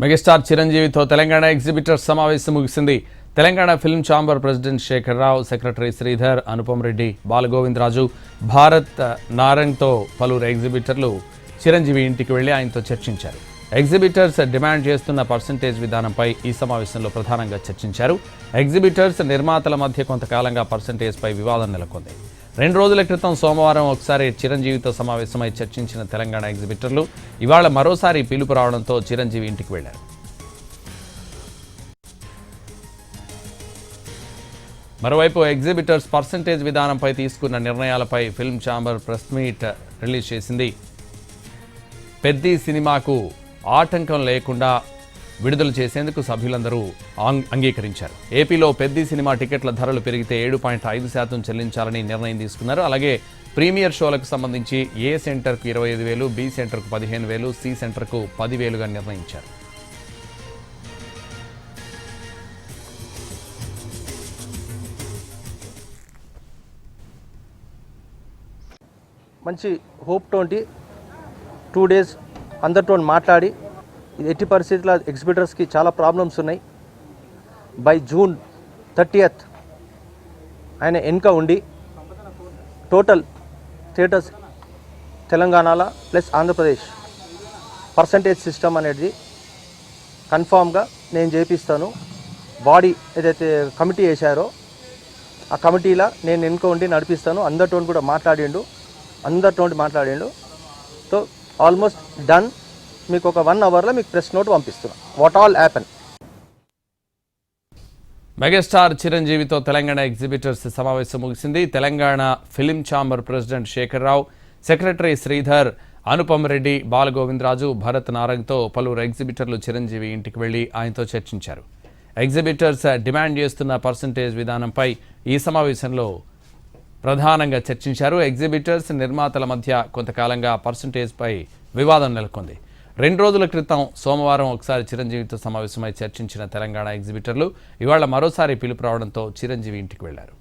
Megastar చిరంజీవితో Telangana exhibitors సమావేశం ముగిసింది. Telangana film chamber president Shekhar Rao, secretary Sridhar, Anupam Reddy, Balagovindaraju, Bharat నారంగ్తో పలువురు ఎగ్జిబిటర్లు చిరంజీవి ఇంటికి వెళ్లి ఆయనతో చర్చించారు. ఎగ్జిబిటర్స్ డిమాండ్ చేస్తున్న పర్సంటేజ్ విధానంపై ఈ సమావేశంలో ప్రధానంగా చర్చించారు. ఎగ్జిబిటర్స్ నిర్మాతల మధ్య కొంతకాలంగా పర్సంటేజ్పై వివాదం నెలకొంది. 2 రోజుల క్రితం సోమవారం ఒకసారి చిరంజీవితో సమావేశమై చర్చించిన తెలంగాణ ఎగ్జిబిటర్లు ఇవాళ మరోసారి పిలుపు రావడంతో చిరంజీవి ఇంటికి వెళ్లారు. మరోవైపు ఎగ్జిబిటర్స్ పర్సంటేజ్ విధానంపై తీసుకున్న నిర్ణయాలపై film chamber press meet release చేసింది. పెద్ది సినిమాకు ఆటంకం లేకుండా విడుదల చేసేందుకు సభ్యులందరూ అంగీకరించారు. ఏపీలో పెద్ది సినిమా టికెట్ల ధరలు పెరిగితే 7.5% చెల్లించాలని నిర్ణయం తీసుకున్నారు. అలాగే ప్రీమియర్ షోలకు సంబంధించి ఏ సెంటర్కు 25,000, బి సెంటర్కు 15,000, సి సెంటర్కు 10,000గా నిర్ణయించారు. మంచి హోప్ తోటి 2 days అందరితో మాట్లాడి ఎట్టి పరిస్థితుల్లో ఎగ్జిబిటర్స్కి చాలా ప్రాబ్లమ్స్ ఉన్నాయి. బై June 30th ఆయన వెనుక ఉండి టోటల్ స్టేటస్ తెలంగాణలో ప్లస్ ఆంధ్రప్రదేశ్ పర్సంటేజ్ సిస్టమ్ అనేది కన్ఫామ్గా నేను చేపిస్తాను. బాడీ ఏదైతే కమిటీ వేశారో ఆ కమిటీలో నేను వెనుక ఉండి నడిపిస్తాను. అందరితో కూడా మాట్లాడిండు. So almost done. మీకు ఒక 1 hourలో మీకు ప్రెస్ నోట్ పంపిస్తున్నాను వాట్ ఆల్ హ్యాపెన్. మెగాస్టార్ చిరంజీవితో తెలంగాణ ఎగ్జిబిటర్స్ సమావేశం ముగిసింది. Telangana film chamber president Shekhar Rao, secretary Sridhar, Anupam Reddy, Balagovindaraju, Bharat నారంగ్తో పలువురు ఎగ్జిబిటర్లు చిరంజీవి ఇంటికి వెళ్లి ఆయనతో చర్చించారు. ఎగ్జిబిటర్స్ డిమాండ్ చేస్తున్న పర్సంటేజ్ విధానంపై ఈ సమావేశంలో ప్రధానంగా చర్చించారు. ఎగ్జిబిటర్స్ నిర్మాతల మధ్య కొంతకాలంగా పర్సంటేజ్పై వివాదం నెలకొంది. 2 రోజుల క్రితం సోమవారం ఒకసారి చిరంజీవితో సమావేశమై చర్చించిన తెలంగాణ ఎగ్జిబిటర్లు ఇవాళ మరోసారి పిలుపు రావడంతో చిరంజీవి ఇంటికి వెళ్లారు.